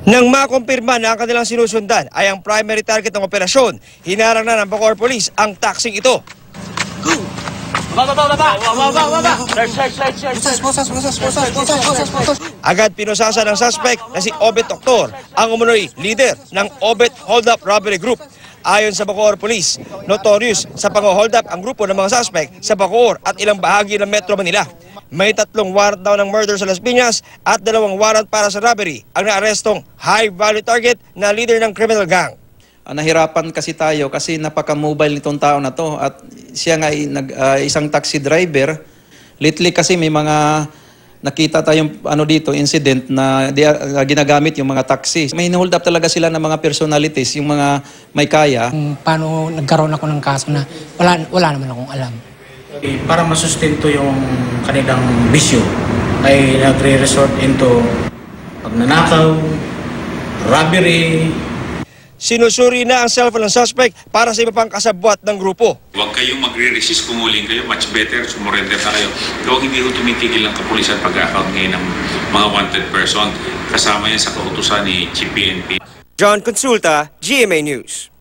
Nang makumpirma na ang kanilang sinusundan ay ang primary target ng operasyon, hinarang na ng Bacoor Police ang taxing ito. Agad pinusasan ng suspect na si Obet Doctor, ang umunoy leader ng Obet Hold Up Robbery Group. Ayon sa Bacoor Police, notorious sa pang-hold up ang grupo ng mga suspect sa Bacoor at ilang bahagi ng Metro Manila. May 3 warrant daw ng murder sa Las Piñas at 2 warrant para sa robbery ang naarestong high-value target na leader ng criminal gang. Nahirapan kasi tayo kasi napaka-mobile nitong tao na to at siya nga isang taxi driver. Lately kasi may mga nakita tayong dito incident na ginagamit yung mga taxi. May hold up talaga sila ng mga personalities, yung mga may kaya. Paano nagkaroon ako ng kaso na wala naman akong alam. Para masustento yung kanilang bisyo ay nagre-resort into pagnanakaw, robbery. Sinusuri na ang cellphone ng suspect para sa iba pang kasabwat ng grupo. Huwag kayong magre-resist, kumuling kayo, much better, sumurrender na kayo. Kung hindi ho tumitigil ng kapulisan pag-account ngayon ng mga wanted person, kasama yan sa kautusan ni Chief PNP. John Consulta, GMA News.